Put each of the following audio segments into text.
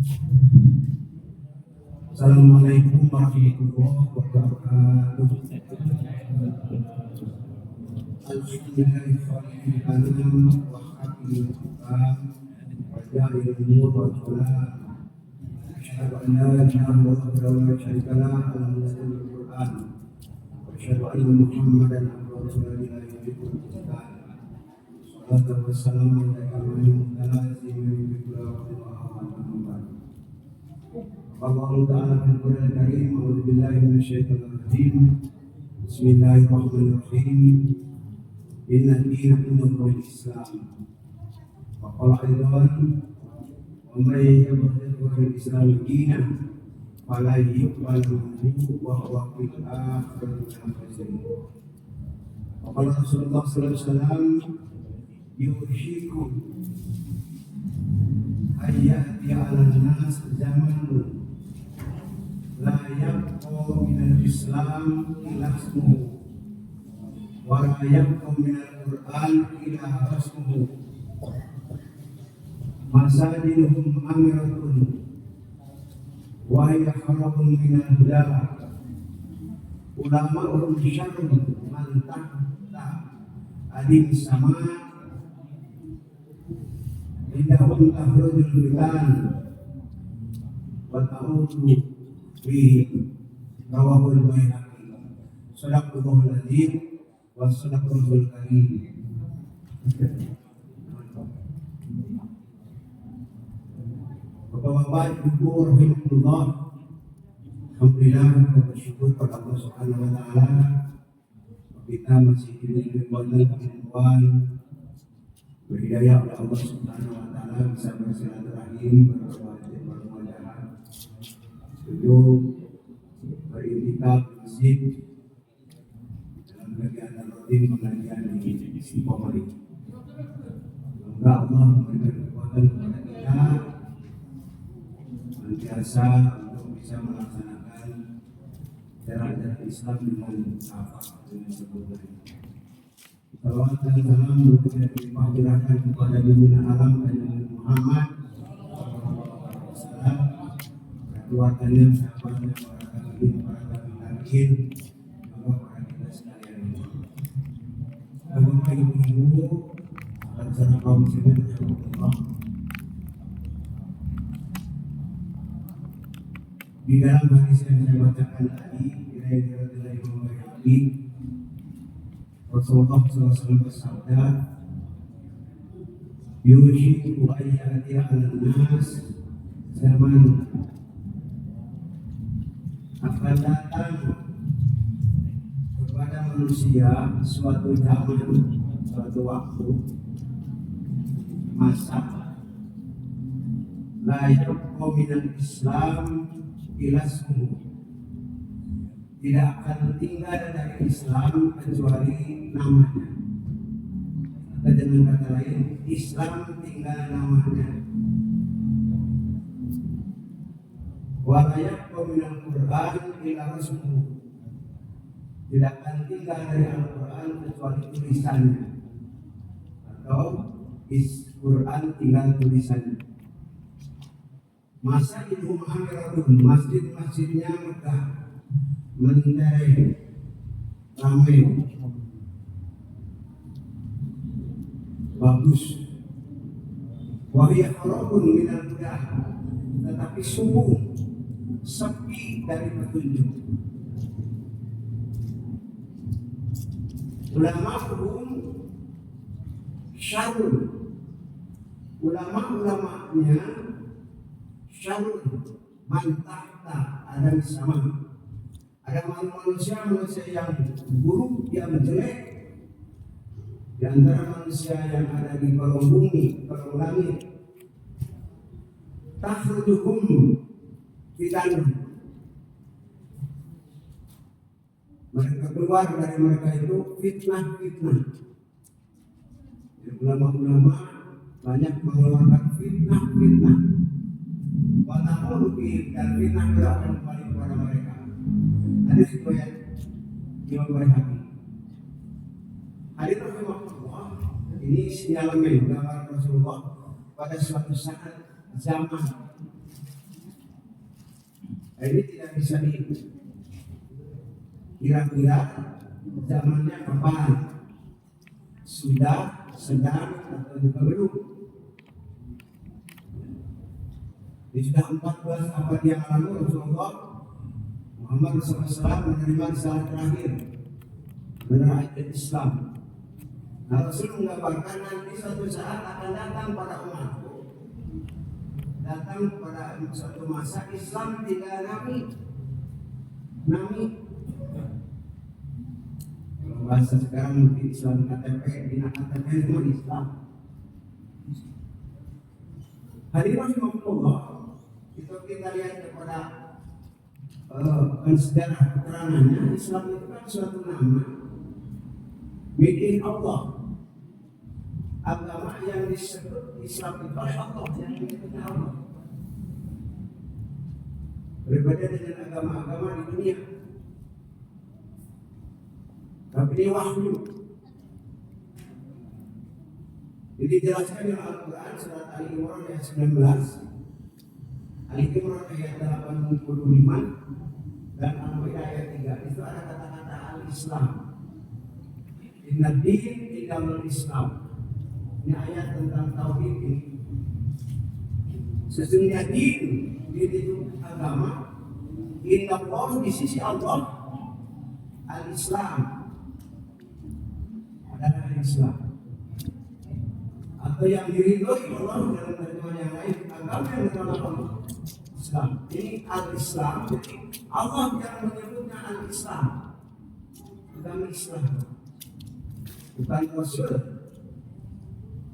Assalamualaikum warahmatullahi wabarakatuh. Alhamdulillahirrahmanirrahim. Asyhadu an la ilaha illallah wa la syarika lahu al-Qur'an. Asyhadu anna Muhammadan abduhu wa rasuluhu. Salatu wassalamu ala Allah Ta'ala fil Qur'an al-Karim. A'udzu billahi minasyaitonir rajim. Bismillahirrahmanirrahim. Inna dina indallahi al-Islam. Wa qala aidan wa may yabtaghi al-Islam dinan fala yuqbalu minhu wa huwa fil akhirati minal khasirin. Wa qala Rasulullah sallallahu alaihi wasallam yushiku ayyati 'alan nas zamanun la yabqa minal Islam illa ismuhu wa la yabqa minal Qur'an illa rasmuhu masajiduhum amiratun wa hiya harabun minal huda ulama'uhum syarrun man tahta adim sama indahum tahrujul fitan wa ta'udu fihi rawahul Baihaqi. Sadaqallahul azim wa sadaqallahul karim. Bapak-bapak, ibu rahimahullah, alhamdulillah kita bersyukur pada Allah Subhanahu wa taala. Kita masih diberi kekuatan berhidayah oleh Allah Subhanahu wa taala bisa bersilaturahim, bermuamalah, duduk beriktikaf di masjid dalam kegiatan rutin pengajian di Istiqomah ini. Semoga Allah memberikan kekuatan kepada kita senantiasa untuk bisa melaksanakan syariat Islam dengan sempurna. Salawat dan salam dilimpahkan kepada junjungan alam Nabi Muhammad SAW, keluarganya, sahabatnya, para tabi'in, para kita sekalian. Bapak Ibu dan saudara kaum muslimin rahimakumullah. Di dalam hadis yang saya bacakan tadi, kira-kira dari Imam Baihaqi, Rasulullah SAW bersabda, yushiku ayyati 'alan nas zaman, akan datang kepada manusia suatu zaman, suatu waktu, masa la yabqa minal Islam illa ismuhu, tidak akan tinggal dari Islam kecuali namanya. Atau dengan kata lain, Islam tinggal namanya. Wa la yabqa minal Qur'an illa rasmuhu, tidak akan tinggal dari Al-Quran kecuali tulisannya. Atau Quran tinggal tulisannya. Masjidul Amiratun, masjid-masjidnya Mekah menjadi ramai, bagus. Wahia harabun minal huda, tetapi sungguh sepi dari petunjuk. Ulama'uhum syarrun, ulama-ulamanya syarrun man tahta adam sama. Ada manusia yang buruk, yang jelek di antara manusia yang ada di kolong bumi, kolong langit. Takhrujuhum fitan, mereka keluar dari mereka itu fitnah-fitnah. Ulama-ulama banyak mengeluarkan fitnah-fitnah. Watahulu dan fitnah akan kembali kepada mereka. Hadis riwayat Imam Baihaqi. Hadis Rasulullah ini sinyalemen gambar Rasulullah pada suatu saat zaman Ini tidak bisa kira-kira zamannya kapan, sudah, sedang, atau juga belum. Ini sudah 14 abad yang lalu Rasulullah Muhammad SAW menerima risalah terakhir, menerima Islam. Nah, Rasul menggambarkan nanti suatu saat akan datang pada umatku, datang pada suatu masa Islam tidak nami. Kalau bahasa sekarang mungkin Islam KTP, bina KTP itu Islam. Hadirin rahimahullah, itu kita lihat kepada sejarah keterangannya. Islam itu kan suatu nama bikin Allah, agama yang disebut Islam itu oleh Allah, yang disebutnya Allah. Berbeda dengan agama-agama di dunia. Tapi ini wahyu. Jadi dijelaskan dalam Al-Quran surat Ali Imran ayat 19, Ali Imran ayat 85 dan Al-Maidah ayat 3. Itu ada kata-kata al-Islam. Inna din idamul Islam. Ini ayat tentang tauhid ini. Sesungguhnya din itu agama. Inna Allah di sisi Allah al-Islam adalah Islam. Atau yang diridhoi Allah dalam terjemahan yang lain, agama yang diridhoi Allah Islam. Ini al-Islam. Jadi Allah yang menyebutnya al-Islam, agama Islam, bukan Rasul,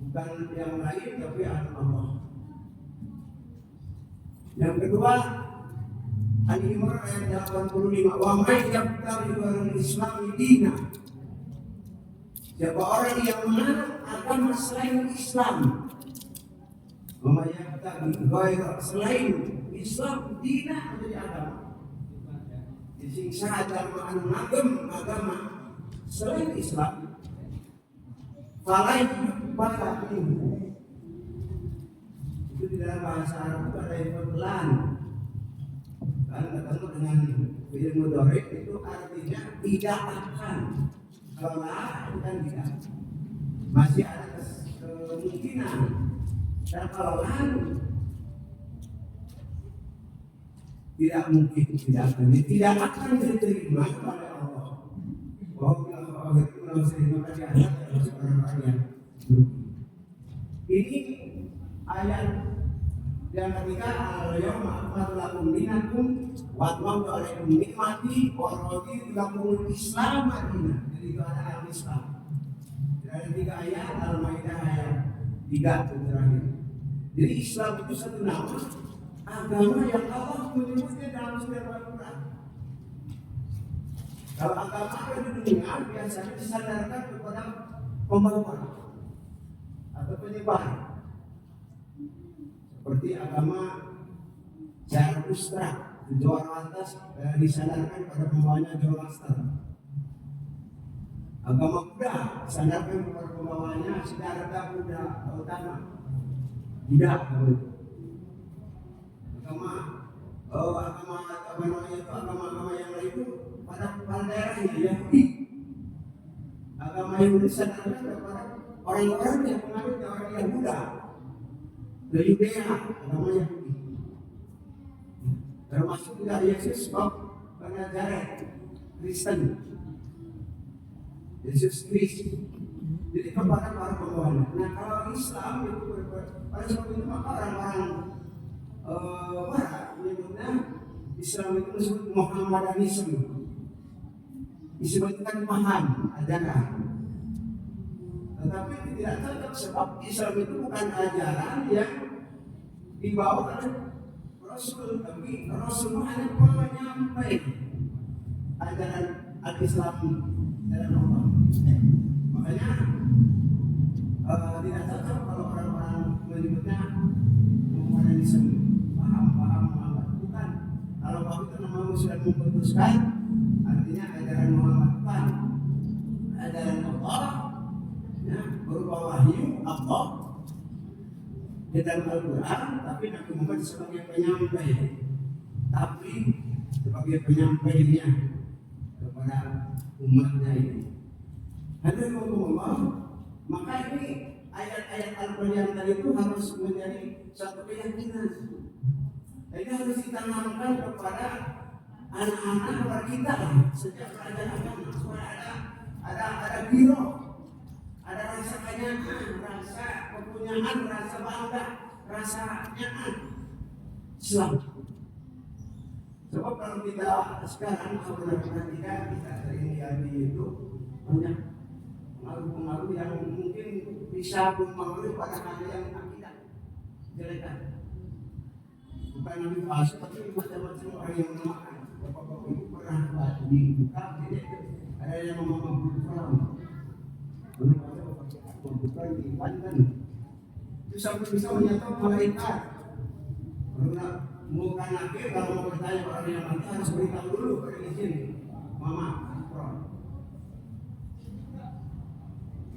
bukan yang lain, tapi Allah. Yang kedua, Ali Imran ayat 85, wa may yabtaghi ghairal Islam dina. Siapa orang yang menganut agama selain Islam, wa may yabtaghi ghairal selain Islam dina menjadi agama. Disiksa agama agama selain Islam, falai pada ini. Itu di dalam bahasa Arab itu ada yang pelan. Kan ketemu dengan fi'il mudhari itu artinya tidak akan. Kalau kan tidak. Masih ada kemungkinan. Dan kalau tidak mungkin, tidak akan diterima oleh Allah. Ini ayat yang ketiga, al-yawma akmaltu lakum dinakum wa atmamtu alaikum nikmati wa raditu lakumul Islam madinah. Jadi itu ada al-Islam. Ada 3 ayat, Al-Maidah ayat 3 itu terakhir. Jadi Islam itu satu nama agama yang Allah menyebutnya dalam surat Al-Quran. Kalau agama di dunia biasanya disandarkan kepada pembawa atau penyebar. Seperti agama Zarathustra, Zoroaster disandarkan pada pembawanya Zoroaster. Agama Buddha disandarkan kepada pembawanya Siddhartha Buddha Gautama. Buddha. Agama yang lain itu pada daerahnya Yahudi. Agama yang disandarkan kepada orang-orang yang menganut teori Buddha. Dari Yudea, agama Yahudi. Termasuk juga Yesus Nazaret, Kristen. Yesus Kristus. Jadi kepada para pembawanya. Nah, kalau Islam itu pada saat itu maka orang-orang Barat menyebutnya Islam itu disebut Muhammadanisme. Disebutkan paham, ajaran. Tetapi tidak cocok sebab Islam itu bukan ajaran yang dibawa oleh Rasul, tapi Rasul hanya penyampai ajaran al-Islam dari Allah. Makanya tidak cocok kalau orang-orang menyebutnya Muhammadanisme, paham Muhammad. Bukan. Kalau waktu itu nama sudah memutuskan, artinya ajaran Muhammad bukan ajaran Allah. Ya, berupa wahyu Allah di dalam Al-Quran, tapi Nabi Muhammad sebagai penyampai. tapi sebagai penyampainya kepada umatnya ini. Hadirin Allah, maka ini ayat-ayat Al-Quran yang tadi itu harus menjadi satu keyakinan. Ini harus ditanamkan kepada anak-anak kepada kita sejak belajar agama supaya ada biro, ada rasa kenyamanan, rasa kepunyaan, rasa bangga, rasa nyaman Islam. Sebab kalau kita sekarang perhatikan, kita sering lihat di YouTube banyak pengaruh-pengaruh yang mungkin bisa mempengaruhi pada hal yang akidah jelek. Bukan nabi palsu, tapi macam-macam orang yang menamakan. Bapak-bapak itu pernah dibuka, ada yang membuka membuka di Banten. Itu sampai bisa menyatakan malaikat. Karena bukan akhir kalau mau bertanya orang yang mati harus beritahu dulu pada izin mama.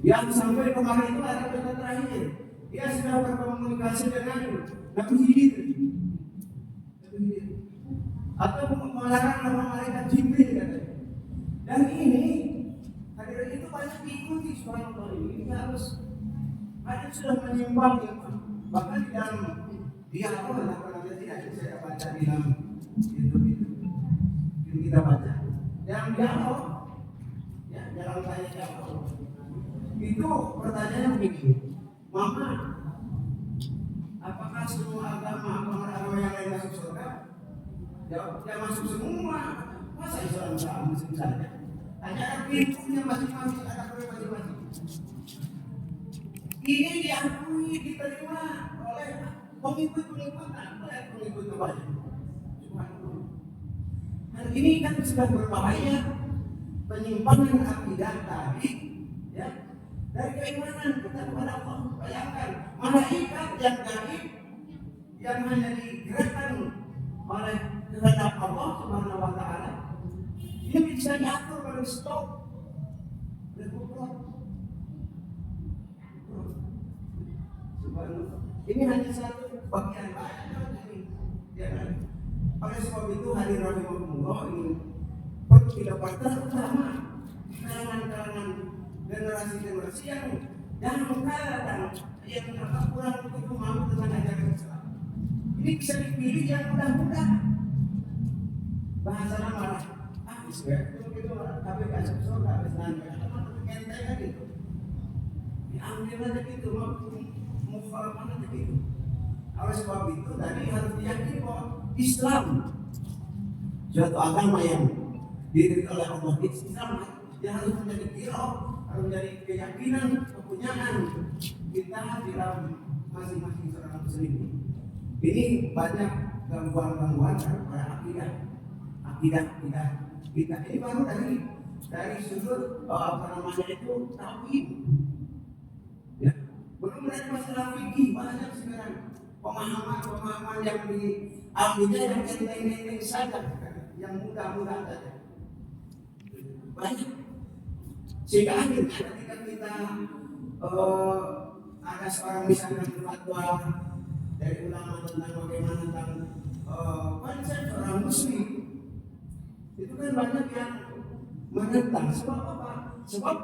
Yang sampai kemarin itu ada kata terakhir, dia sudah berkomunikasi dengan Nabi Khidir atau melarang nama malaikat Jibril katanya. Dan ini hadirin itu banyak diikuti subhanallah. Ini harus ada sudah menyimpang ya, bahkan di dalam dialog tidak saya baca di dalam itu kita baca dalam dialog ya, dalam tanya jawab itu pertanyaannya begini, Mama, apakah semua agama yang lain masuk surga? Jawab, ya masuk semua. Masa Islam tidak muslim saja? Hanya ada pintunya masing-masing, ada proyek masing-masing. Ini diakui, diterima oleh pengikut-pengikut, oleh pengikut kebanyakan. Hari ini kan sudah berbahaya penyimpangan akidah tadi, ya, dari keimanan kita kepada Allah. Bayangkan malaikat yang gaib yang hanya digerakkan oleh kehendak Allah Subhanahu wa taala. Ini bisa diatur oleh stop. Ini hanya satu bagian banyak ini. Ya kan? Oleh sebab itu hadirin rahimahumullah, ini perlu didapatkan utama kalangan-kalangan generasi-generasi yang mengkalah yang kurang begitu mampu tentang ajaran Islam. Ini bisa dipilih yang mudah-mudah. Bahasa malah itu tapi kasih surga habis nanti enteng kan itu. Diambil aja gitu, mukhalafah aja gitu. Oleh sebab itu tadi harus diyakini bahwa Islam suatu agama yang didirikan oleh Allah. Islam yang harus menjadi kiro, harus menjadi keyakinan, kepunyaan kita di dalam masing-masing seorang muslim. Ini banyak gangguan-gangguan pada akidah kita. Ini baru dari sudut itu tauhid. Ya. Belum dari masalah fikih, banyak sekarang pemahaman yang diambilnya yang enteng-enteng saja, yang mudah-mudah saja. Banyak. Sehingga akhirnya ketika kita ada seorang misalkan fatwa dari ulama tentang bagaimana tentang konsep seorang muslim, itu kan banyak yang menentang. Sebab apa? Sebab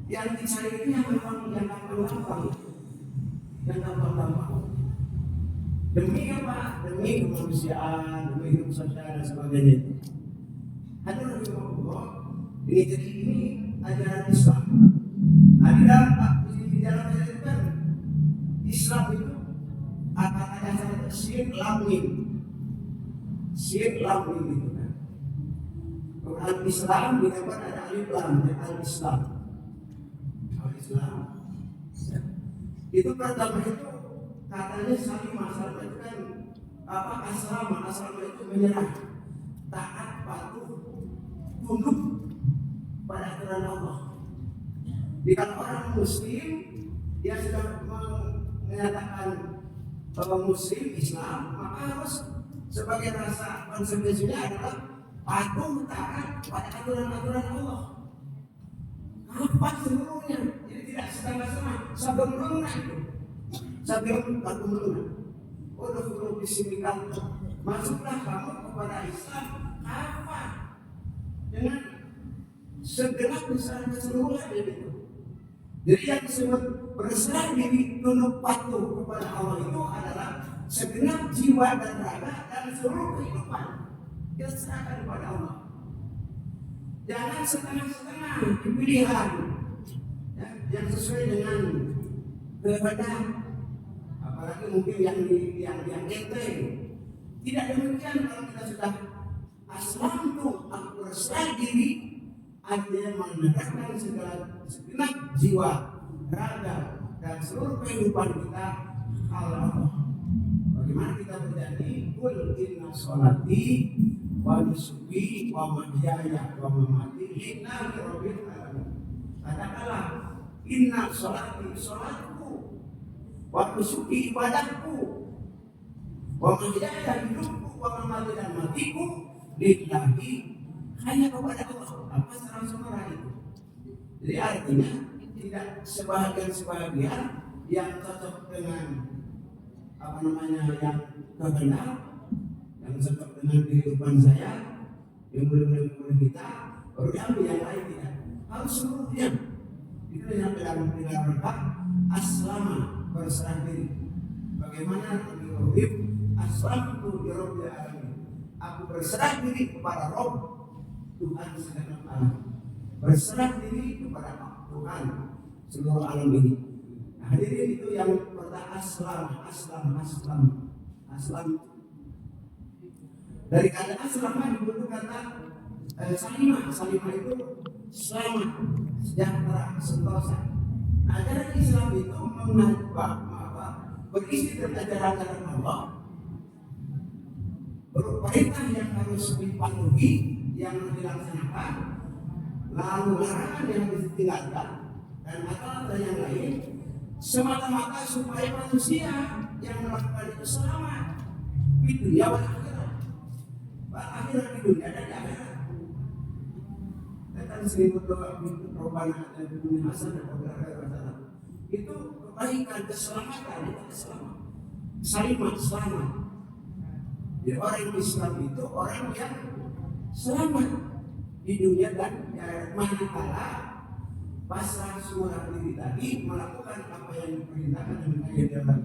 yang dicari itu yang gampang-gampang. Demi apa? Demi kemanusiaan, demi hidup sosial dan sebagainya. Hadirin Allah, ini ajaran Islam. Nah, di dalam ajaran itu kan Islam itu kata dasar itu sin lam mim itu kan. Al-Islam didapat ada alif lam, al-Islam. Al-Islam. Ya. Itu pertama itu katanya salimah itu kan asrama itu menyerah, taat, patuh, tunduk pada aturan Allah. Jika orang muslim dia sudah menyatakan bahwa muslim Islam, maka harus sebagai rasa konsekuensinya adalah patuh taat pada aturan-aturan Allah. Apa seluruhnya? Jadi tidak setengah-setengah, sebelum lunak itu. Sebelum lunak. Udah bismillah Masuklah kamu kepada Islam apa? Dengan segenap besar keseluruhan itu. Jadi yang disebut berserah diri tunduk patuh kepada Allah itu adalah segenap jiwa dan raga dan seluruh kehidupan kita serahkan kepada Allah. Jangan setengah-setengah pilihan yang sesuai dengan kehendak, apalagi mungkin yang enteng. Tidak demikian kalau kita sudah aslamtu, aku berserah diri, artinya menegakkan segenap jiwa, raga dan seluruh kehidupan kita Allah. Bagaimana kita berjanji, kul inna sholati wa nusuki wa mahyaya wa mamati lillahi rabbil alamin. Katakanlah, inna sholati, sholatku, wa nusuki, ibadahku, wa mahyaya, hidupku, wa mamati, dan matiku, lillahi, hanya kepada Allah. Apa secara suara itu? Jadi artinya tidak sebahagian yang cocok dengan yang kebenar, yang cocok dengan kehidupan saya, yang boleh kita, baru diambil yang lain tidak. Harus seluruhnya. Itu yang dalam mereka aslama, berserah diri. Bagaimana Nabi Ibrahim aslamtu li rabbil alamin. Aku berserah diri kepada Rabb, Tuhan segenap alam. Berserah diri kepada Tuhan seluruh alam ini. Nah, hadirin itu yang pertama aslam. Dari kata aslam dibentuk kata salimah. Salimah itu selamat, sejahtera, sentosa. Nah, ajaran Islam itu berisi dari ajaran Allah. Perintah yang harus dipatuhi, yang harus dilaksanakan, lalu larangan yang harus ditinggalkan, dan kata yang lain, semata-mata supaya manusia yang melakukan itu selamat di dunia dan akhirat. Akhirat di dunia dan di akhirat. Kata disebut doa Rabbana atina fid dunya hasanah wa fil akhirati hasanah. Itu kebaikan, keselamatan, itu keselamatan. Salimah, selamat. Jadi orang Islam itu orang yang selamat di dunia dan di akhirat, manakala pasrah semua diri tadi melakukan apa yang diperintahkan dan yang dilarang.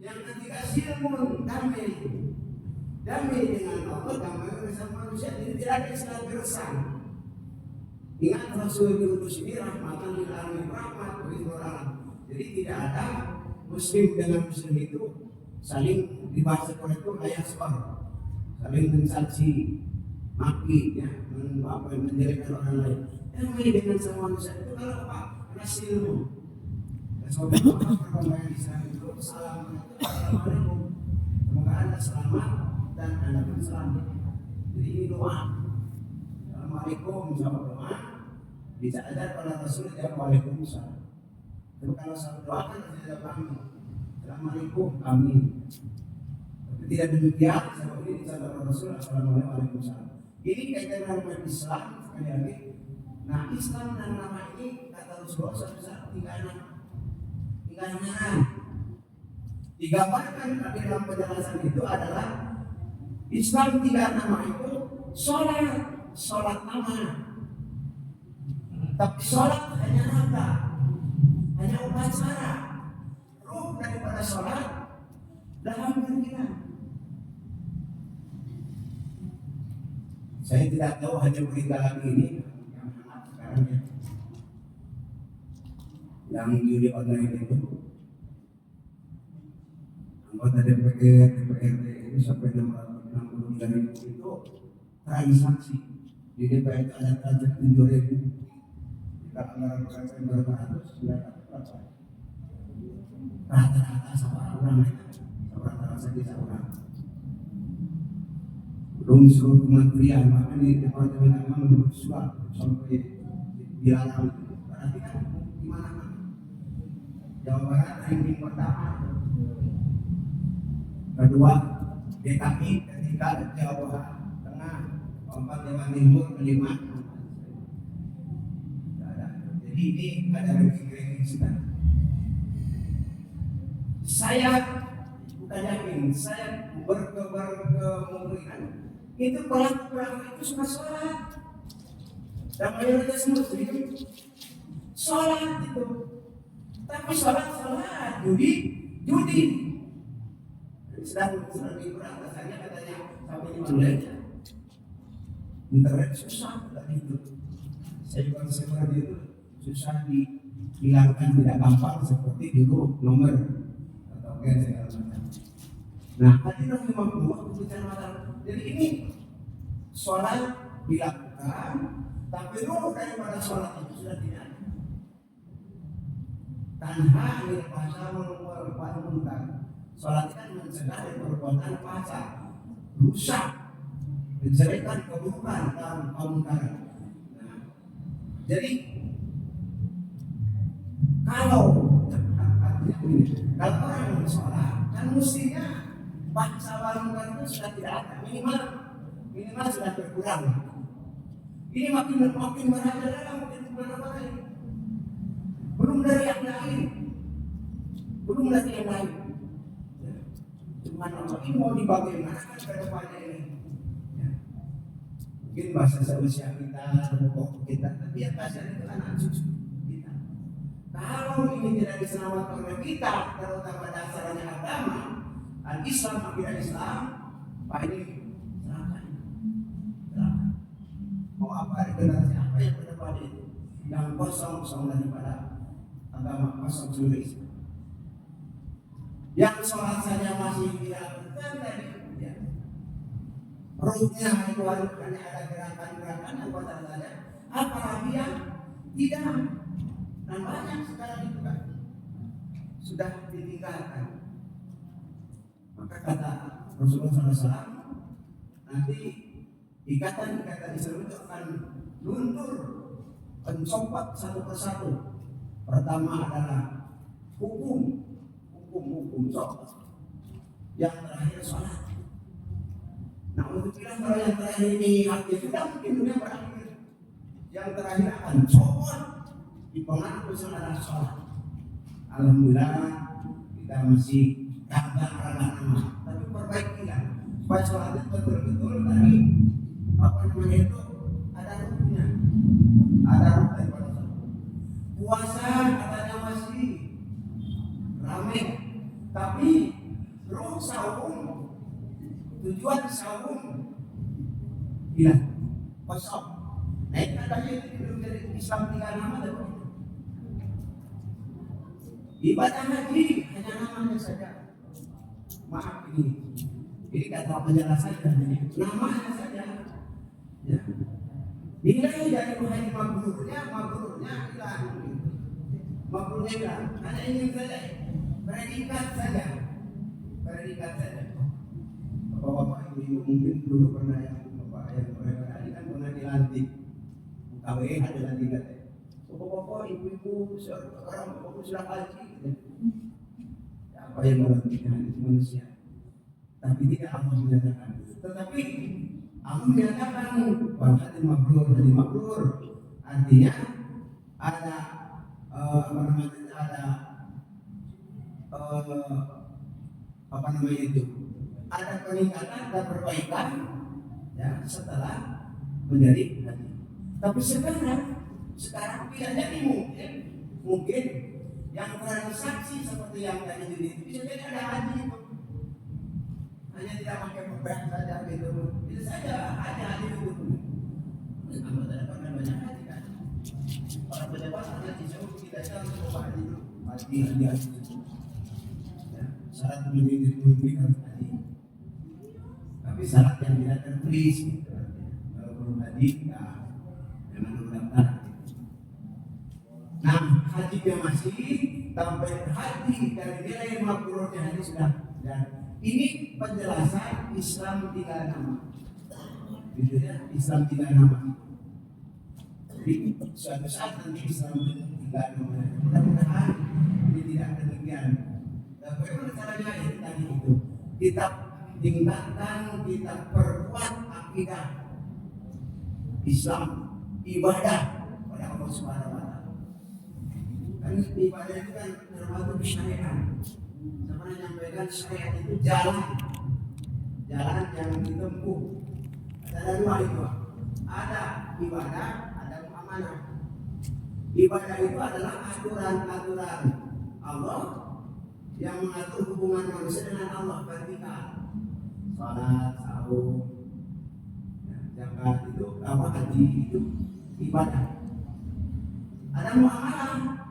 Yang ketiga, silmun, damai dengan Allah, damai bersama manusia. Jadi tidak ada istilah gersang. Ingat Rasul diutus ini rahmatan lil alamin, rahmat bagi seluruh alam. Jadi tidak ada muslim dengan muslim itu saling dibahas seperti itu kayak saling mencaci maki, menjelekkan orang lain. Damai dengan semua manusia itu kalau apa? Karena silmu. Dan saudara perkembangan Islam itu assalamualaikum. Semoga Anda selamat dan Anda pun selamat. Jadi ini doa. Assalamualaikum, jawab doa. Bisa ada pada Rasul jawab waalaikumsalam. Tapi kalau saya doakan tidak kami. Assalamualaikum kami. Tapi tidak demikian. Jawab ini dicatat Rasul. Assalamualaikum. Ini kaitan dengan Islam sekali lagi. Nah, Islam dan nama ini kata Rasulullah SAW tiga nama. Digambarkan di dalam penjelasan itu adalah Islam tiga nama itu sholat nama. Tapi sholat hanya kata, hanya upacara. Ruh daripada sholat dalam pikiran. Saya tidak tahu hanya berita lagi ini yang hangat sekarang ya. Yang judi online itu anggota DPRD itu sampai 663.000 itu transaksi. Di DPR itu ada transaksi 7.000. Kita anggaran persen berapa ratus, rata-rata sama orang transaksi seorang. Belum seluruh kementerian, bahkan di Departemen Agama menurut suap sampai dilarang. Berarti kan di mana-mana. Jawa Barat ranking pertama, kedua DKI, ketiga Jawa Tengah, keempat Jawa Timur, kelima. Jadi ini ada ranking sedang. Saya tanyain, saya berkemungkinan itu pelaku itu suka sholat dan mayoritas muslim sholat itu, tapi sholat judi sedang liburan rasanya katanya sampai di Malaysia internet susah tadi itu. Saya juga sekolah itu susah dihilangkan, tidak gampang seperti dulu nomor atau segala macam. Nah, hadirin rahimakumullah, bicara masalah. Jadi ini sholat dilakukan, tapi ruh daripada sholat itu sudah tidak ada. Tanha ini pasal perbuatan munkar. Sholat kan mencegah dari perbuatan pasal rusak, menceritakan keburukan dan kemungkaran. Nah, jadi kalau orang yang sholat kan mestinya pasal munkar itu sudah tidak ada, minimal sudah berkurang. Ini makin merajalela, makin kemana-mana ini. Belum dari yang lain. Cuman ini mau dibagaimanakan ke depannya ini. Ya. Mungkin bahasa seusia kita, pokok kita, tapi yang bahasa itu anak cucu kita. Kalau ini tidak diselamatkan oleh kita, terutama dasarnya agama, Islam, akidah Islam, Pak ini serahkan. Mau apa generasi apa yang ke depan itu? Yang kosong daripada agama, kosong seluruh Islam. Yang sholat saja masih tidak tadi, ya. Ruhnya itu hanya ada gerakan anggota saja. Apalagi yang tidak, dan banyak sekarang itu kan sudah ditinggalkan. Maka kata Rasulullah SAW, nanti ikatan Islam itu akan luntur, mencopot satu persatu. Pertama adalah hukum sholat. Yang terakhir sholat. Nah, untuk bilang kalau yang terakhir ini hati sudah mungkin dunia berakhir. Yang terakhir akan copot di pengaruh adalah sholat. Alhamdulillah kita masih kagak nama, tapi perbaikilah supaya sholat itu betul-betul tadi itu ada ruhnya, ada ruh daripada sholat. Puasa katanya masih ramai, tapi ruh saum, tujuan saum hilang, kosong. Nah itu katanya itu belum jadi Islam tinggal nama dan ibadah haji hanya namanya saja. Maaf ini kata penjelasan namanya saja. Ya. Nilai dari haji mabrurnya hilang. Mabrurnya hilang. Hanya ingin saja predikat saja. Bapak-bapak ibu mungkin dulu pernah yang bapak yang mereka kan pernah dilantik. KW ada lantikan. Bapak-bapak ibu-ibu seorang bapak sudah haji. Apa yang melantikkan itu manusia. Tapi tidak Allah menyatakan. Tetapi Allah menyatakan walaupun mabrur artinya ada ada peningkatan dan perbaikan ya setelah menjadi haji. Tapi sekarang tidak jadi mungkin yang transaksi seperti yang tadi itu bisa jadi ada haji itu hanya tidak pakai beban saja gitu, bisa saja ada haji itu. Kalau tidak pernah banyak haji kan orang berdebat haji jauh kita harus coba haji itu ya, syarat menjadi harus haji, tapi syarat yang tidak tertulis gitu. Kalau belum haji jangan mendaftar. Nah, hajinya masih sampai haji dari nilai mabrurnya haji sudah. Dan ini penjelasan Islam 3 nama. Gitu ya, Islam 3 nama. Jadi suatu saat nanti Islam 3 nama. Mudah-mudahan ini tidak demikian. Dan bagaimana caranya ya tadi itu? Kita tingkatkan, kita perkuat akidah Islam, ibadah pada Allah Subhanahu wa taala. Kan ibadah itu kan termasuk syariat. Sebenarnya menjadikan syariat itu jalan yang ditempuh. Ada dua itu, ada ibadah, ada muamalah. Ibadah itu adalah aturan-aturan Allah yang mengatur hubungan manusia dengan Allah, vertikal. Salat, sahur, zakat itu apa, haji itu ibadah. Ada muamalah.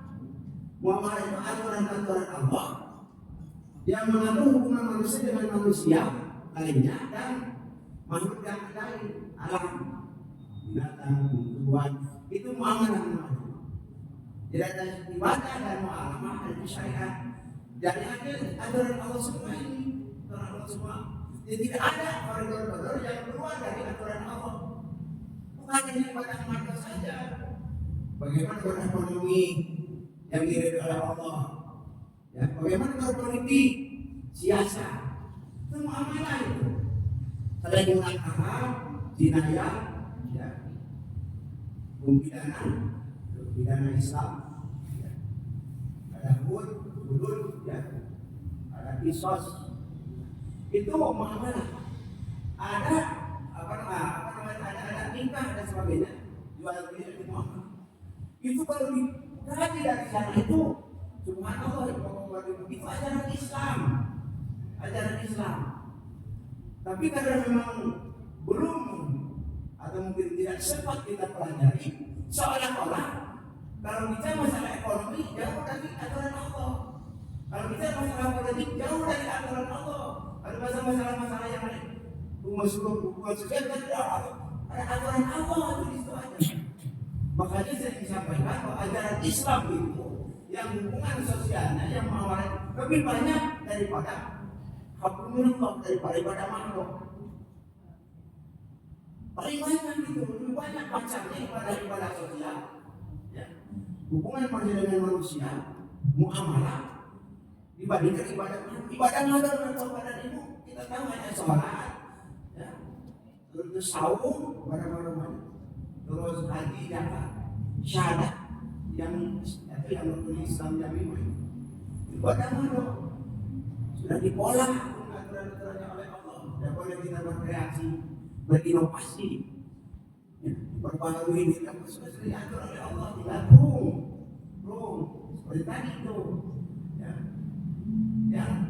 Muamalah itu aturan-aturan Allah yang mengatur hubungan manusia dengan manusia lainnya dan makhluk yang lain, alam, binatang, tumbuhan, itu muamalah namanya. Jadi ada ibadah dan muamalah, ada syariat. Jadi ada aturan Allah semua ini, aturan Allah semua. Jadi tidak ada koridor-koridor yang keluar dari aturan Allah. Bukan hanya ibadah mata saja. Bagaimana berekonomi yang diridhoi oleh Allah? Ya, bagaimana berpolitik, siasat, itu muamalah itu. Ada yang haram, jinayah, ya, pidana Islam, ya. Ada hudud, ya, ada kisos, itu muamalah. Ada ada nikah dan sebagainya, jual beli itu muamalah. Itu kalau dikaji dari sana itu, subhanallah, itu ajaran Islam, Tapi karena memang belum atau mungkin tidak sempat kita pelajari, seolah-olah kalau bicara masalah ekonomi jauh dari aturan Allah. Kalau bicara masalah politik jauh dari aturan Allah. Ada masalah yang lain. Hubungan sosial kan ada aturan Allah itu di situ aja. Makanya saya disampaikan bahwa ajaran Islam itu yang hubungan sosialnya yang muamalah lebih banyak daripada hablumillah, daripada ibadah makhluk. Paling banyak itu, lebih banyak macamnya ibadah sosial. Ya. Hubungan manusia dengan manusia, muamalah dibandingkan ibadah itu kita tahu hanya sholat, ya. Terus saum, terus haji, zakat, syahadat yang rukun Islam yang lima. Ibadah makhluk sudah dipola aturan-aturannya oleh Allah. Tidak boleh kita berkreasi, berinovasi, ya, berbaharui diri sudah diatur oleh Allah. Tidak rum seperti tadi itu, ya.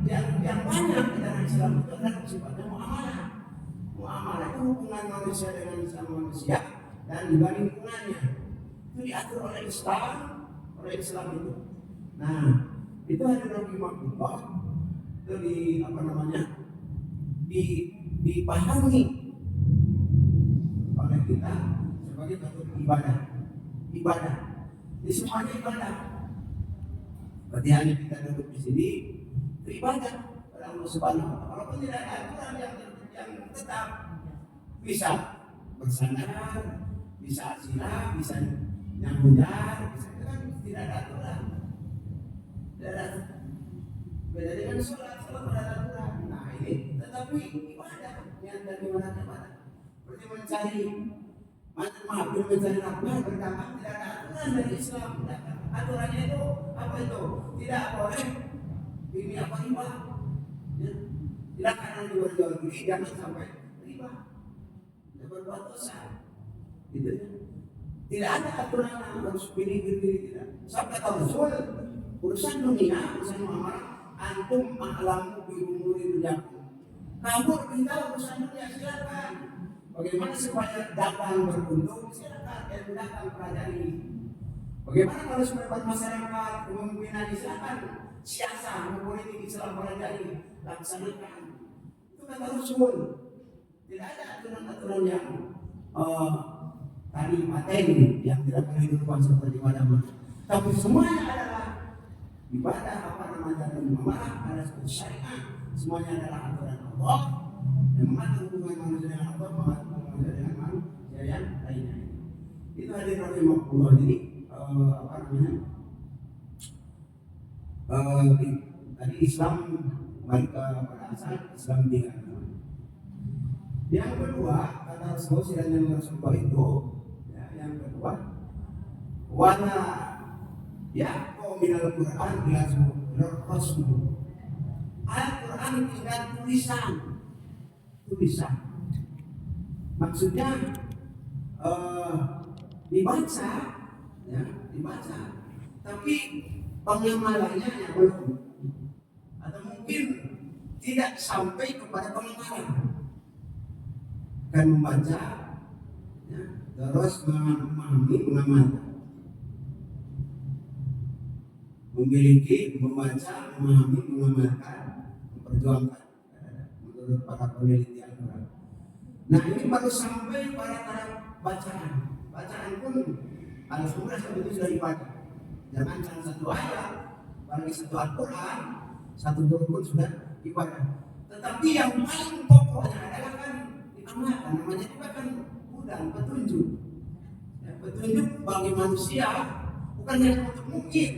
Yang banyak di dalam Islam itu adalah sifatnya muamalah itu hubungan manusia dengan manusia dan juga lingkungannya itu diatur oleh Islam itu. Nah, itu hanya Nabi Muhammad itu dipahami oleh kita sebagai bentuk ibadah. Di semuanya ibadah. Berarti hanya kita duduk di sini itu ibadah pada Allah Subhanahu wa Ta'ala. Walaupun tidak ada aturan yang tetap, bisa bersandar, bisa sila, bisa nyambungan, bisa kan tidak ada aturan. Beda dengan sholat ada aturan. Nah ini tetapi ibadah yang dari mana ke mana? Seperti mencari nafkah berdampak, tidak ada aturan dari Islam. Aturannya itu apa itu? Tidak boleh ini apa riba. Ya. Tidak karena jual beli jangan sampai riba. Tidak berbuat dosa. Gitu ya. Tidak ada aturan harus pilih tidak. Sampai Rasul urusan dunia, urusan muamalah, antum ma'lamu bi umuri dunyakum. Kamu minta urusan dunia silakan. Bagaimana supaya dagang beruntung silakan, ilmu dagang pelajari. Bagaimana kalau sependapat masyarakat kepemimpinan silakan, siasat politik Islam pelajari, laksanakan. Itu kata Rasul. Tidak ada aturan-aturan yang tadi materi yang tidak kehidupan seperti pada mana. Tapi semuanya adalah ibadah dan muamalah adalah syariat. Semuanya adalah aturan Allah yang mengatur hubungan manusia dengan Allah, mengatur manusia dengan manusia yang lainnya. Itu hadir rahimahullah. Jadi tadi Islam balik pada asal Islam tiga. Yang kedua kata Rasulullah dan Rasulullah itu, ya, yang kedua wana ya minal Quran bilasmu Rasul. Al-Quran tinggal tulisan. Maksudnya dibaca, ya, dibaca. Tapi pengamalannya yang belum, atau mungkin tidak sampai kepada pengamalan. Kan membaca, ya, terus memahami, mengamalkan. Memiliki, membaca, memahami, mengamalkan, memperjuangkan menurut para peneliti Al-Quran. Nah, ini baru sampai pada tahap bacaan. Bacaan pun alhamdulillah sebetulnya sudah dibaca. Jangan satu ayat, bagi satu Al-Quran, satu huruf pun sudah dibaca. Tetapi yang paling pokoknya adalah kan diamalkan. Namanya juga kan hudan, petunjuk. Ya, petunjuk bagi manusia bukan hanya untuk mukmin.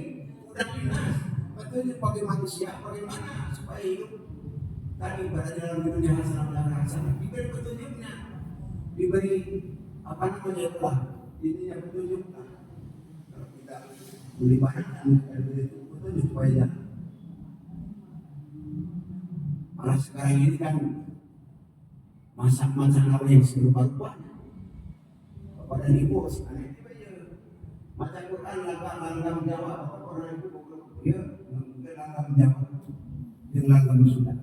Dan dinas, petunjuk bagi manusia bagaimana supaya hidup tadi pada dalam dunia hasanah diberi petunjuknya, diberi apa namanya itulah ininya petunjuknya. Kalau kita beli barang dan diberi petunjuk supaya malah sekarang ini kan masak-masak apa yang serupa-rupa kepada ibu sekarang baca Quran langgam Jawa orang itu ya langgam Jawa yang langgam Sunda.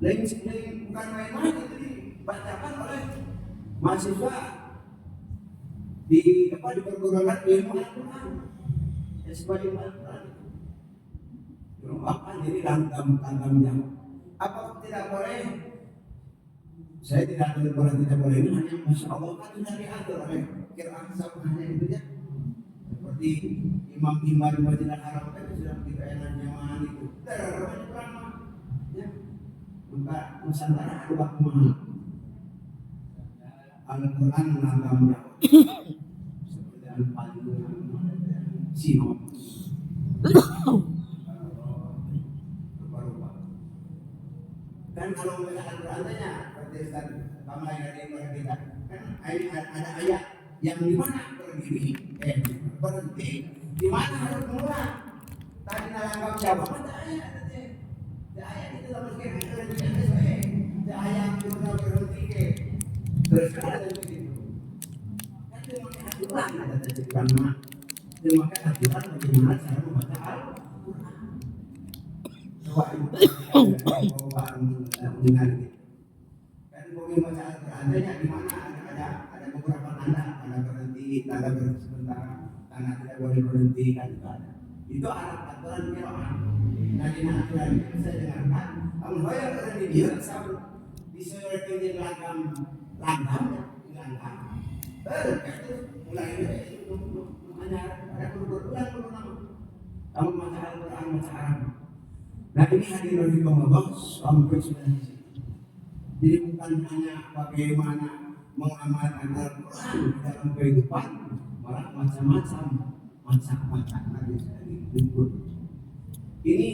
Lain bukan main-main itu dibacakan oleh mahasiswa di perguruan ilmu Al-Quran. Ya sebagai Al-Quran itu bahkan jadi langgam Jawa. Apa tidak boleh? Saya tidak boleh ini hanya Masya Allah kan sudah diatur oleh Qira'ah hanya itu ya. Seperti imam-imam di Masjidil Haram kan sudah begitu enaknya mahal itu. Terus berapa? Ya. Maka Nusantara ada waktu mahal. Al-Quran menanggapnya seperti Al-Fatihah, Sinop. Dan kalau membaca Al-Qurannya seperti Ustaz Kamai dari kita kan ada ayat yang di mana berhenti di mana harus mulai tadi dalam Jawa ada ayat itu dalam ada ayat itu berhenti terus ada begitu kan dia makan aturan ada aturan dia makan aturan bagaimana cara membaca Al-Quran. Coba dengan kan boleh baca Al-Quran di mana ada beberapa tanda berhenti, tanda berhenti sebentar, tanda tidak boleh berhenti kan itu aturan Qira'ah. Dari aturan itu saya dengarkan, kalau saya berhenti dia disesuaikan dengan langgam, mulai itu hanya ada berulang kamu baca Al-Quran baca Arab. Nah ini hadirin Allah sampai sudah di sini. Jadi bukan hanya bagaimana mengamalkan Al-Quran dalam kehidupan, malah macam-macam nanti saya disebut. Ini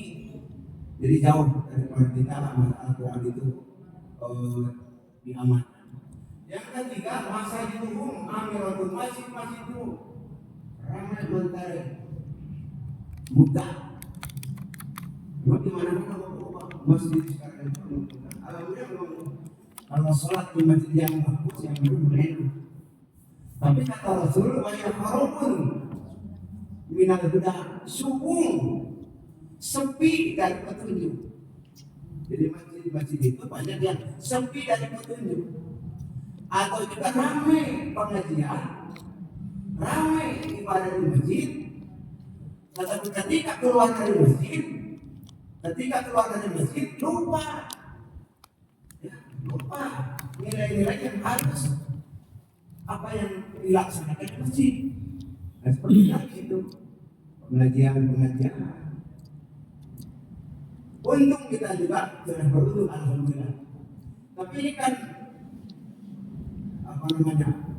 jadi jauh dari kita amal Al-Quran itu diamalkan. Yang ketiga masa hidup amiratul masjid itu ramai mentari muda. Di mana masjid sekarang alhamdulillah kalau sholat di masjid yang bagus yang benar. Tapi kata Rasul banyak harapun minat budak subung sepi dari petunjuk. Jadi masjid itu banyak yang sepi dari petunjuk. Atau juga ramai pengajian, ramai ibadah di masjid. Tetapi ketika keluar dari masjid lupa nilai-nilai yang harus apa yang dilaksanakan di masjid. Nah, seperti itu pengajian. Untung kita juga sudah beruntung alhamdulillah. Tapi ini kan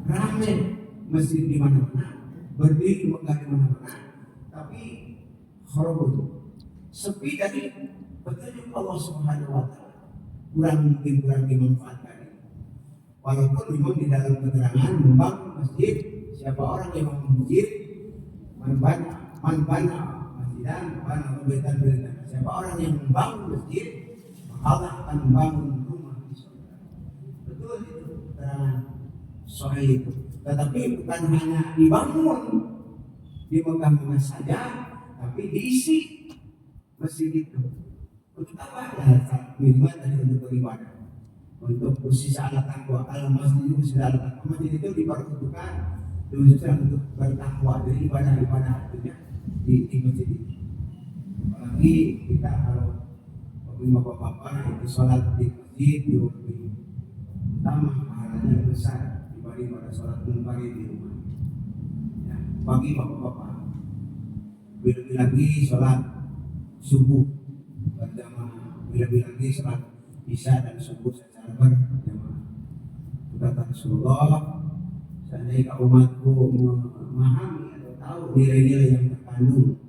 ramai masjid di mana-mana, berdiri megah di mana-mana, tapi horor sepi dari petunjuk Allah Subhanahu wa taala. Kurang dimanfaatkan. Walaupun memang di dalam keterangan membangun masjid, siapa orang yang membangun masjid, man bana masjidan, bana baitan. Siapa Siapa orang yang membangun masjid, maka Allah akan membangun rumah di surga. Betul itu keterangan Sahih itu. Tetapi bukan hanya dibangun di Mekah saja, tapi diisi masjid itu. Untuk apa? Ya, minimal tadi untuk beribadah. Untuk usaha alat takwa. Kalau masjid itu usaha alat takwa, masjid itu diperuntukkan untuk bertakwa, jadi ibadah-ibadah artinya di masjid itu. Apalagi kita kalau bapak-bapak itu sholat di masjid itu lebih utama, pahalanya besar dibanding pada sholat munfarid di rumah. Ya, bagi bapak-bapak, lebih lagi sholat subuh berjamaah, lebih lagi sholat isya dan subuh secara berjamaah. Kata Rasulullah, seandainya umatku memahami atau tahu nilai-nilai yang terkandung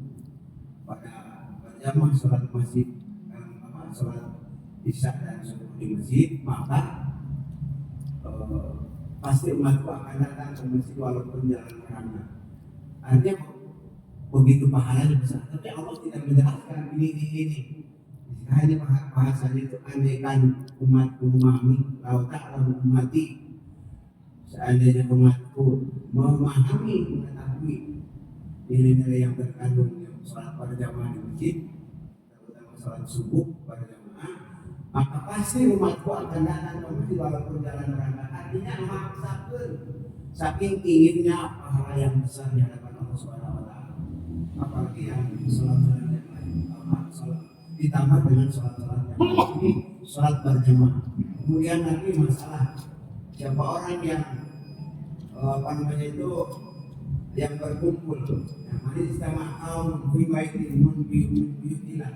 pada berjamaah sholat masjid, sholat isya dan subuh di masjid, maka pasti umatku akan datang ke masjid walaupun jalan merangkak. Artinya begitu pahalanya besar. Tapi Allah tidak menjelaskan ini. Hanya bahasanya itu andaikan umatku memahami, lau ta'lamu ummati, seandainya umatku memahami, mengetahui nilai-nilai yang terkandung yang sholat berjamaah di masjid, terutama sholat subuh berjamaah, maka pasti umatku akan datang ke masjid walaupun jalan merangkak. Artinya memaksakan saking inginnya pahala yang besar di hadapan Allah Subhanahu wa taala. Apalagi yang sholat yang lain, sholat ditambah dengan sholat-sholat yang lain. Ini sholat berjamaah. Kemudian lagi masalah siapa orang yang yang berkumpul, yang hadis sama kaum bibaitin biyutilah.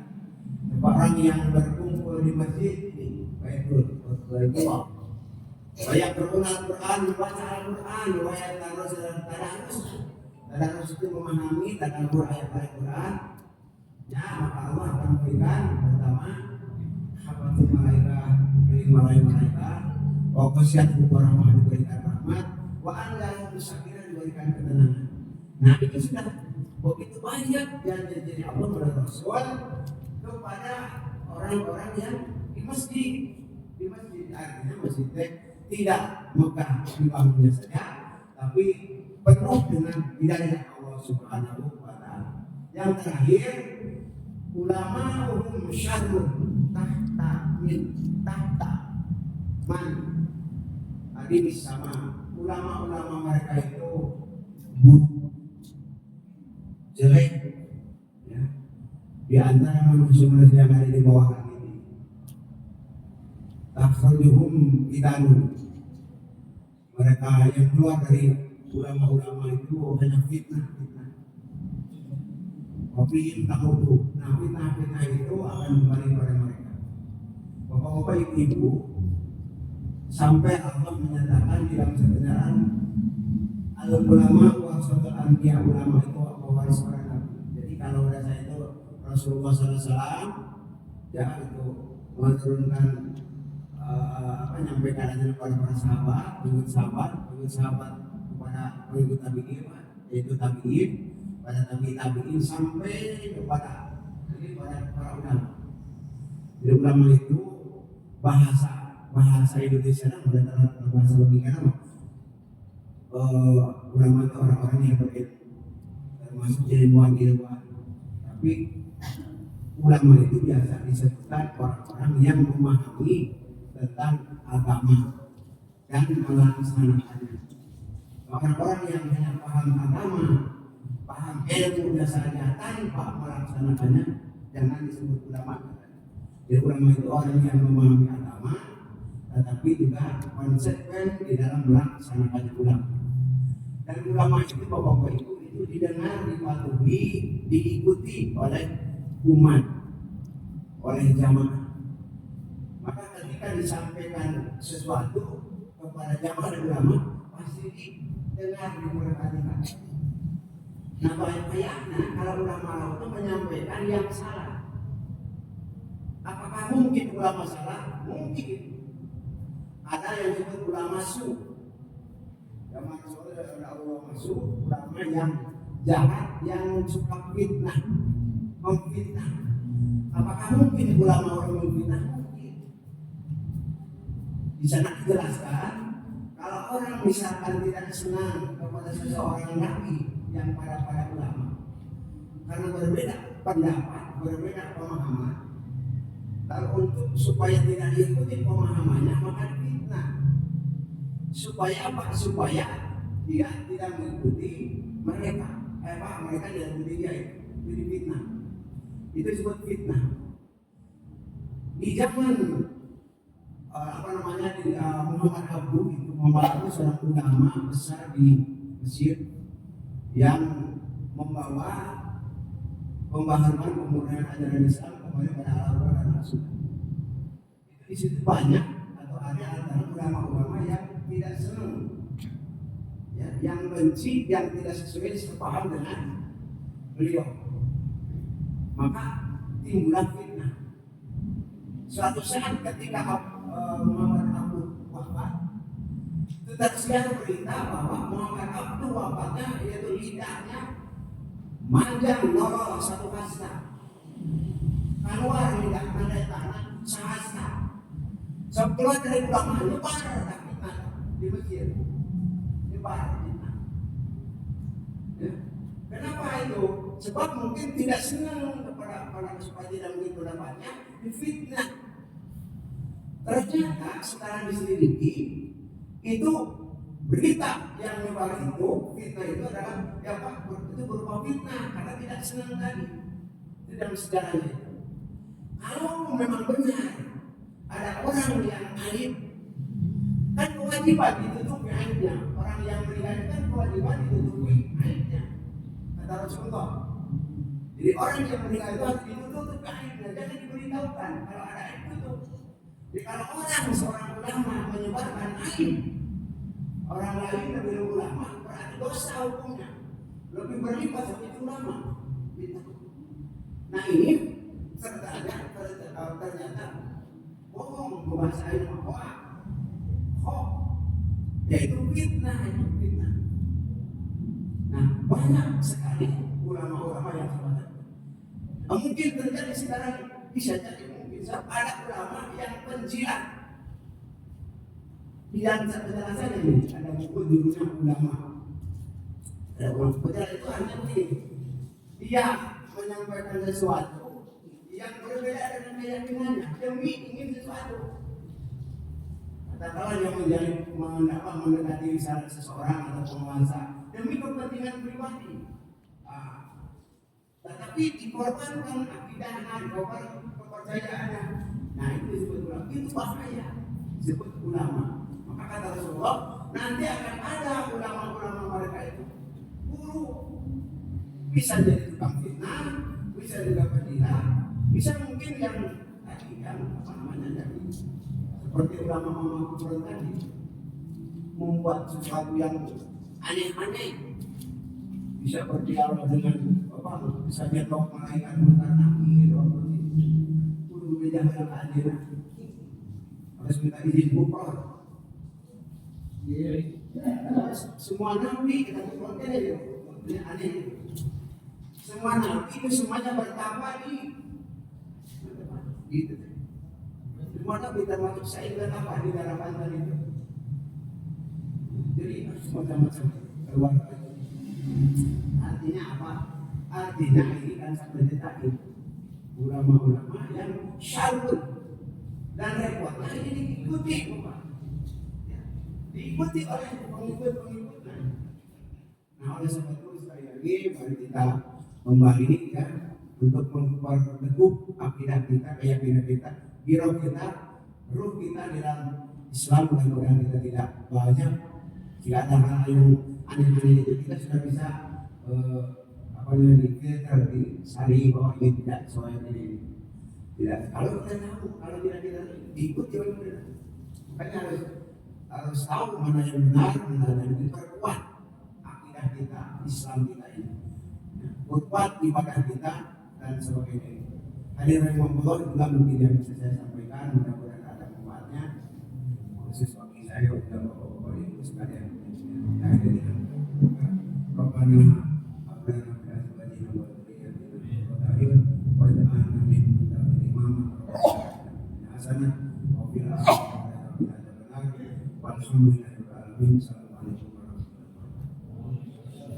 Siapa orang yang berkumpul di masjid ini baitul Allah. Banyak Al-Quran, membaca Al-Quran, riwayat tadarus itu memahami tadabbur ayat-ayat Quran. Ya, maka Allah akan memberikan pertama hafatul malaikat, malaikat, wa qasiyat rahmah diberikan rahmat, wa anda musakira diberikan ketenangan. Nah itu sudah begitu banyak janji Allah kepada Rasul kepada orang-orang yang di masjid. Di masjid artinya masjid tidak Mekah dibangunnya saja, tapi penuh dengan hidayah Allah Subhanahu wa taala. Yang terakhir, ulama umum syarrun tahta man adil sama. Ulama-ulama mereka itu buruk, jelek, ya. Di antara manusia-manusia yang ada di bawah langit ini, takhrujuhum fitanu. Mereka yang keluar dari ulama-ulama itu hanya fitnah. Tapi tahudu, nah fitnah itu akan kembali pada mereka. Bapak-bapak, ibu-ibu, sampai Allah menyatakan di dalam kebenaran al-ulama warasatul anbiya, ulama itu pewaris para nabi. Jadi kalau pada saya itu Rasulullah SAW ya itu menurunkan menyampaikan ajaran kepada para sahabat, pengikut sahabat kepada pengikut tabi'in, yaitu tabi'in, pada tabi'in sampai kepada para ulama. Jadi ulama itu bahasa Indonesia dan bahasa logika nama. Ulama itu orang-orang yang berilmu, termasuk ilmuwan. Tapi ulama itu biasa disebutkan orang-orang yang memahami tentang agama dan melaksanakannya. Orang-orang yang hanya paham agama, paham ilmu dasarnya tanpa melaksanakannya, jangan disebut ulama. Jadi ulama itu orang yang memahami agama, tetapi juga konsekuen di dalam melaksanakan ulama. Dan ulama itu bapak-bapak itu didengar, dipatuhi, diikuti oleh umat, oleh jamaah. Maka ketika disampaikan sesuatu kepada jamaah dan ulama, pasti didengar, diperhatikan. Nah banyak-banyaknya kalau ulama itu menyampaikan yang salah. Apakah mungkin ulama salah? Mungkin. Ada yang disebut ulama su. Yang maksudnya adalah ulama su, ulama yang jahat, yang suka fitnah, memfitnah. Apakah mungkin ulama orang memfitnah? Mungkin. Di sana dijelaskan kalau orang misalkan tidak senang kepada seseorang nabi yang para ulama karena berbeda pendapat, berbeda pemahaman, kalau untuk supaya tidak diikuti pemahamannya maka fitnah. Supaya apa? Supaya dia tidak mengikuti mereka. Mereka tidak mengikuti dia itu. Jadi fitnah. Itu disebut fitnah. Di zaman Muhammad Abu itu seorang ulama besar di Mesir yang membawa pembaharuan kemudian ajaran Islam kembali pada Al-Quran dan As-Sunnah. Itu di situ banyak atau ada antara ulama-ulama yang tidak senang, ya, yang benci, yang tidak sesuai sepaham dengan beliau. Maka timbullah fitnah. Suatu saat ketika Muhammad Abu wafat, tersiar berita bahwa Muhammad Abu wafatnya yaitu lidahnya manjang norol satu hasta, keluar lidah mandai tangan sehasta. Sekeluar dari ulama nyebar fitnah di Mesir, nyebar fitnah. Ya. Kenapa itu? Sebab mungkin tidak senang kepada supaya tidak mengikuti pendapatnya, difitnah. Ternyata setelah diselidiki itu berita yang nyebar itu fitnah itu adalah itu berupa fitnah karena tidak senang tadi. Itu dalam sejarahnya itu. Kalau memang benar ada orang yang aib, kan kewajiban ditutupi aibnya. Orang yang meninggal kan kewajiban ditutupi aibnya. Kata Rasulullah. Jadi orang yang meninggal itu harus ditutupi aibnya, jangan diberitahukan kalau ada aib itu. Jadi kalau seorang ulama menyebarkan aib orang lain lebih ulama, berarti dosa hukumnya lebih berlipat seperti ulama. Nah ini ternyata bohong, membahasain hoax, yaitu fitnah. Nah banyak sekali ulama-ulama yang seperti itu. Mungkin terjadi sekarang, bisa jadi mungkin ada ulama yang penjilat. Yang penjelasan ini ada buku judulnya ulama. Penjelasan itu hanya begini, dia menyampaikan sesuatu yang berbeda dengan keyakinannya demi ingin sesuatu. Katakanlah dia mendekati seseorang atau penguasa demi kepentingan pribadi. Tetapi dikorbankan akidahnya, dikorbankan kepercayaannya. Nah itu disebut ulama. Itu bahaya. Disebut ulama. Maka kata Rasulullah, nanti akan ada ulama-ulama mereka itu guru, bisa jadi tukang fitnah, bisa juga penjilat, bisa mungkin yang tadi jadi seperti ulama kuburan tadi membuat sesuatu yang aneh-aneh, bisa berdialog dengan bisa nyetok malaikat bentar nabi, kudu beda dengan keadilan, harus minta izin bupor. Semua nabi kita konten ya, aneh. Semua nabi itu semuanya bertapa di gitu. Semua nabi termasuk saya bertapa di dalam pantai itu. Jadi macam-macam keluar. Artinya apa? Artinya ini kan seperti tadi ulama-ulama yang syarul dan repotnya ini diikuti, diikuti oleh pengikut-pengikutnya. Nah oleh sebab itu sekali lagi mari kita kembali ya untuk memperteguh akidah kita, keyakinan kita, biro kita, ruh kita di dalam Islam. Mudah-mudahan kita tidak banyak jika ada hal yang aneh-aneh itu kita sudah bisa difilter, disari bahwa ini tidak sesuai ini. Tidak. Kalau kita tahu, kalau tidak diikuti oleh kita, makanya harus tahu mana yang benar, mana yang diperkuat akidah kita, Islam kita ini, kuat ibadah kita dan sebagainya. Hadirin rahimahullah, itulah mungkin yang bisa saya sampaikan. Mudah-mudahan ada manfaatnya khusus bagi saya dan bapak-bapak ibu sekalian. Rabbana hasanah wa fil akhirati hasanah wa qina adzabannar. Walhamdulillahirabbil alamin.